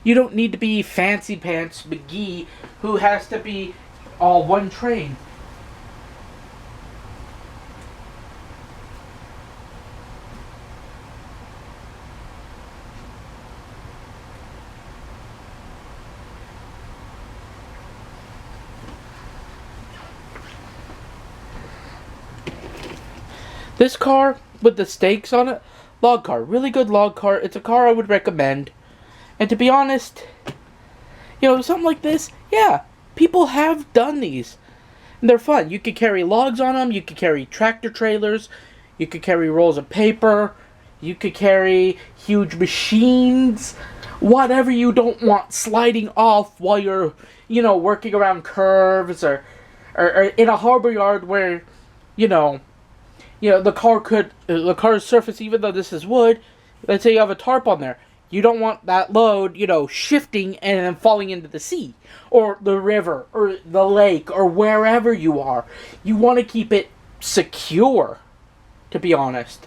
You don't need to be Fancy Pants McGee, who has to be all one train. This car with the stakes on it, log car, really good log car. It's a car I would recommend. And to be honest, you know, something like this, yeah, people have done these. And they're fun. You could carry logs on them, you could carry tractor trailers, you could carry rolls of paper, you could carry huge machines, whatever you don't want sliding off while you're, you know, working around curves or in a harbor yard where, you know, the car's surface, even though this is wood, let's say you have a tarp on there. You don't want that load, you know, shifting and then falling into the sea, or the river, or the lake, or wherever you are. You want to keep it secure, to be honest.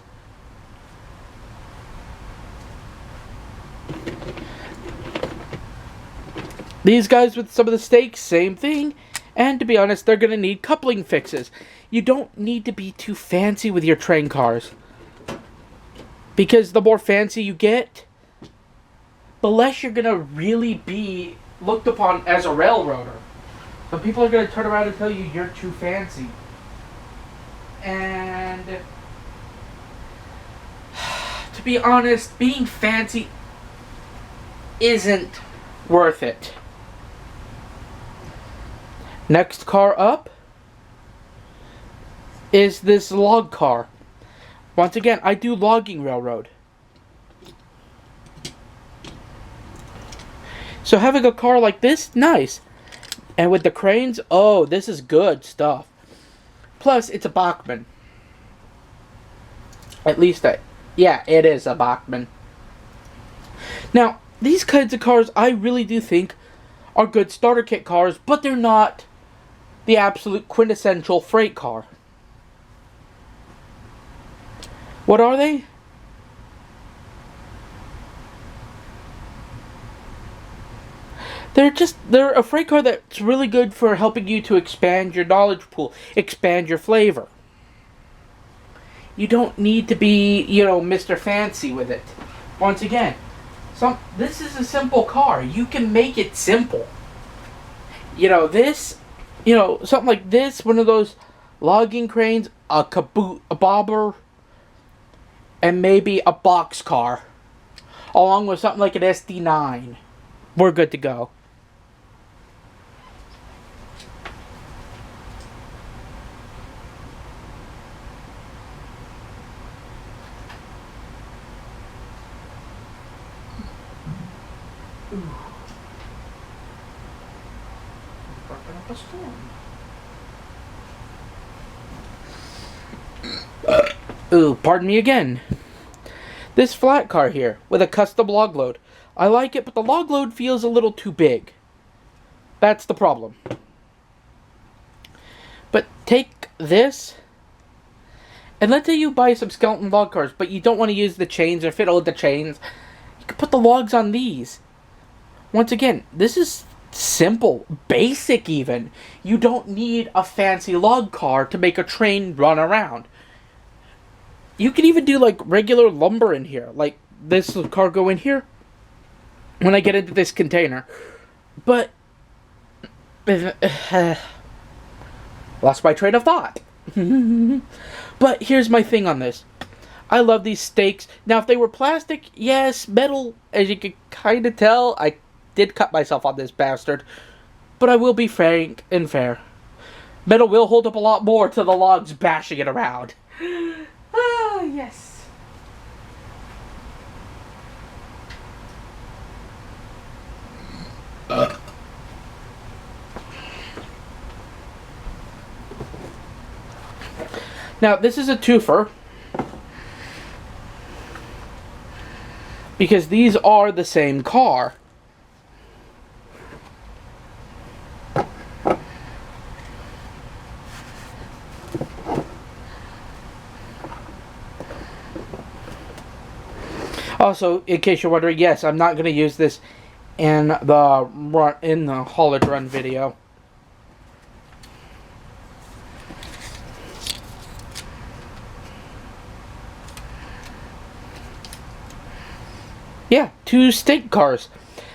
These guys with some of the stakes, same thing. And to be honest, they're going to need coupling fixes. You don't need to be too fancy with your train cars. Because the more fancy you get, the less you're going to really be looked upon as a railroader. So people are going to turn around and tell you you're too fancy. And to be honest, being fancy isn't worth it. Next car up is this log car. Once again, I do logging railroad. So having a car like this, nice. And with the cranes, oh, this is good stuff. Plus, it's a Bachmann. At least, yeah, it is a Bachmann. Now, these kinds of cars, I really do think are good starter kit cars, but they're not the absolute quintessential freight car. What are they? They're a freight car that's really good for helping you to expand your knowledge pool, expand your flavor. You don't need to be, you know, Mr. Fancy with it. Once again, this is a simple car. You can make it simple. You know, this, you know, something like this, one of those logging cranes, a bobber, and maybe a box car, along with something like an SD9. We're good to go. Working up a storm. Ooh, pardon me again. This flat car here, with a custom log load. I like it, but the log load feels a little too big. That's the problem. But take this, and let's say you buy some skeleton log cars, but you don't want to use the chains or fiddle with the chains. You can put the logs on these. Once again, this is simple, basic even. You don't need a fancy log car to make a train run around. You can even do like regular lumber in here, like this cargo in here, when I get into this container. But, lost my train of thought. But here's my thing on this. I love these stakes. Now, if they were plastic, yes, metal, as you can kind of tell, I did cut myself on this bastard. But I will be frank and fair. Metal will hold up a lot more to the logs bashing it around. Oh, yes. Now, this is a twofer. Because these are the same car. Also, in case you're wondering, yes, I'm not going to use this in the haulage run video. Yeah, 2 stake cars.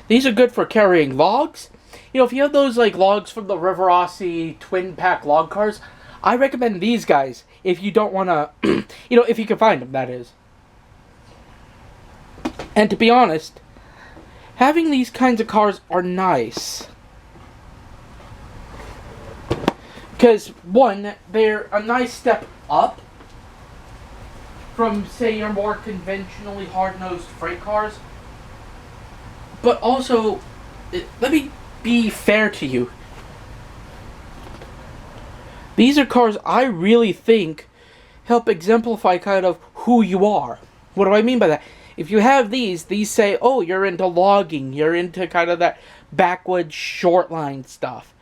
These are good for carrying logs. You know, if you have those like logs from the River Aussie twin pack log cars, I recommend these guys if you don't want to, if you can find them, that is. And to be honest, having these kinds of cars are nice. Because, one, they're a nice step up from, say, your more conventionally hard-nosed freight cars. But also, let me be fair to you. These are cars I really think help exemplify kind of who you are. What do I mean by that? If you have these say, oh, you're into logging, you're into kind of that backwoods short line stuff.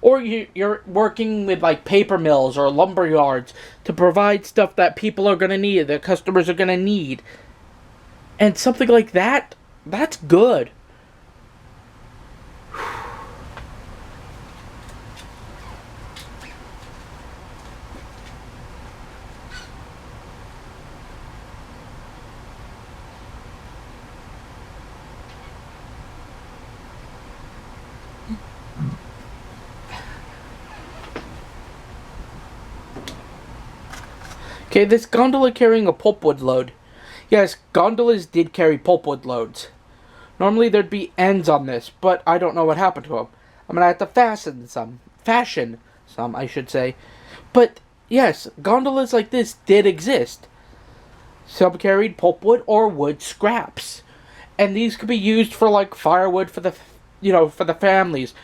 Or you're working with like paper mills or lumber yards to provide stuff that people are going to need, that customers are going to need. And something like that, that's good. Okay, this gondola carrying a pulpwood load. Yes, gondolas did carry pulpwood loads. Normally there'd be ends on this, but I don't know what happened to them. I'm gonna have to fashion some, I should say. But yes, gondolas like this did exist. Some carried pulpwood or wood scraps, and these could be used for like firewood for the, for the families,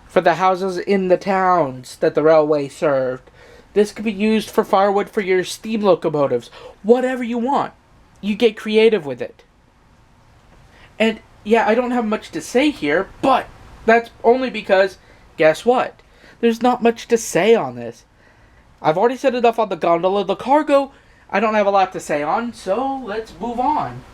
for the houses in the towns that the railway served. This could be used for firewood for your steam locomotives. Whatever you want. You get creative with it. And, yeah, I don't have much to say here, but that's only because, guess what? There's not much to say on this. I've already said enough on the gondola. The cargo, I don't have a lot to say on, so let's move on.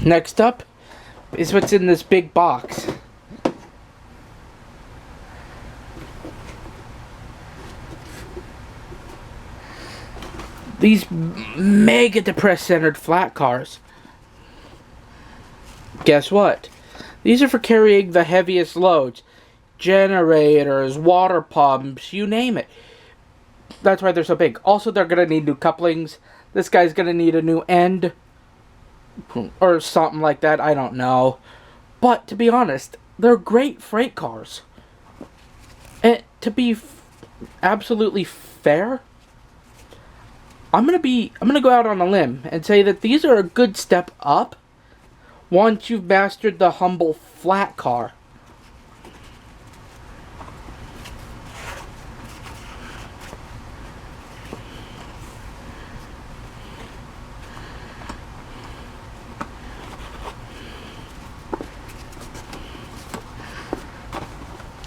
Next up is what's in this big box. These mega depressed centered flat cars. Guess what? These are for carrying the heaviest loads. Generators, water pumps, you name it. That's why they're so big. Also, they're going to need new couplings. This guy's going to need a new end. Or something like that. I don't know. But, to be honest, they're great freight cars. And to be absolutely fair, I'm gonna go out on a limb and say that these are a good step up once you've mastered the humble flat car.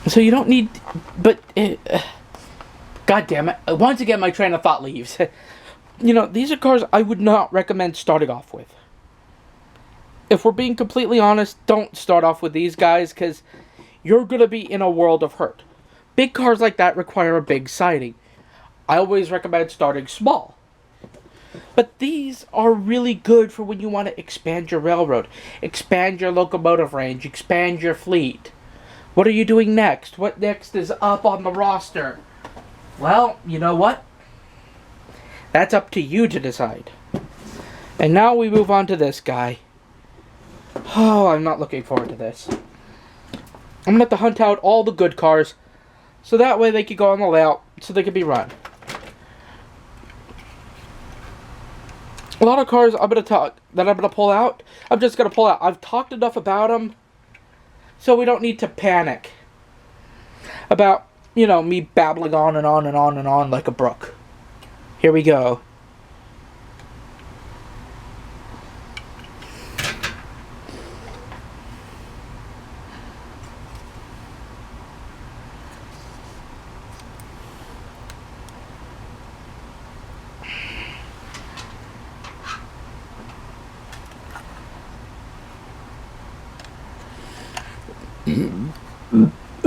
So you don't need, but God damn it! Once again, my train of thought leaves. You know, these are cars I would not recommend starting off with. If we're being completely honest, don't start off with these guys because you're gonna be in a world of hurt. Big cars like that require a big siding. I always recommend starting small. But these are really good for when you want to expand your railroad, expand your locomotive range, expand your fleet. What are you doing next? What next is up on the roster? Well, you know what? That's up to you to decide. And now we move on to this guy. Oh, I'm not looking forward to this. I'm going to have to hunt out all the good cars, so that way they can go on the layout, so they can be run. A lot of cars I'm going to pull out, I'm just going to pull out. I've talked enough about them, so we don't need to panic about, you know, me babbling on and on and on and on like a brook. Here we go.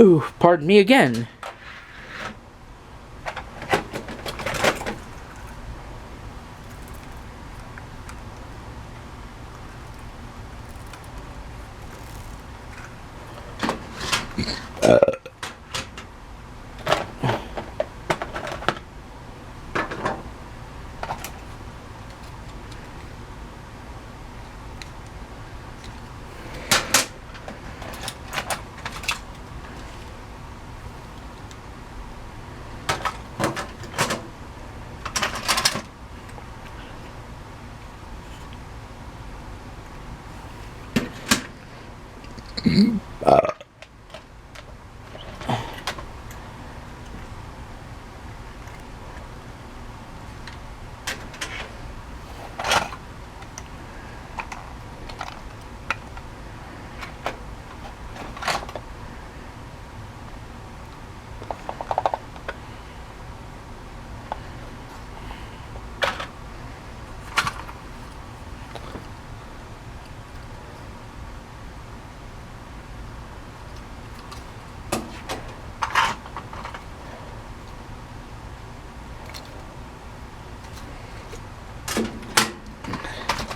Ooh, pardon me again.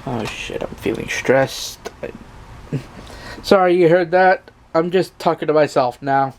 Oh shit, I'm feeling stressed. Sorry you heard that. I'm just talking to myself now.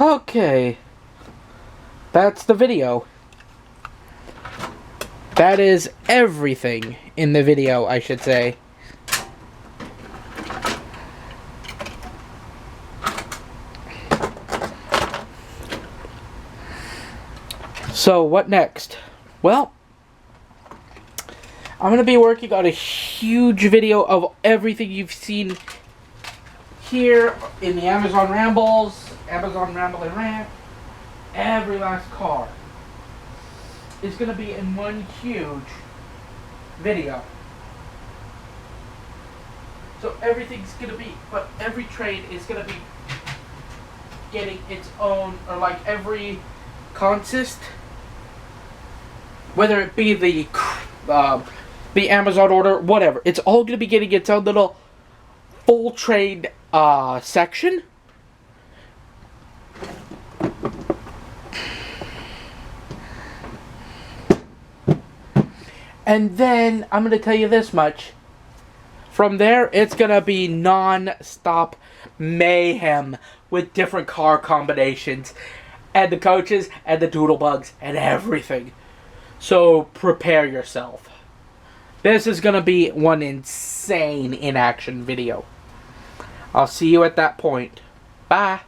Okay. That's the video. That is everything in the video, I should say. So, what next? Well, I'm going to be working on a huge video of everything you've seen here in the Amazon Rambles, Amazon Ramble and Rant. Every last car is going to be in one huge video. So everything's gonna be, but every trade is gonna be getting its own, or like every consist, whether it be the Amazon order, whatever, it's all gonna be getting its own little full trade section. And then I'm gonna tell you this much. From there, it's gonna be non-stop mayhem with different car combinations, and the coaches, and the doodlebugs, and everything. So prepare yourself. This is gonna be one insane in-action video. I'll see you at that point. Bye.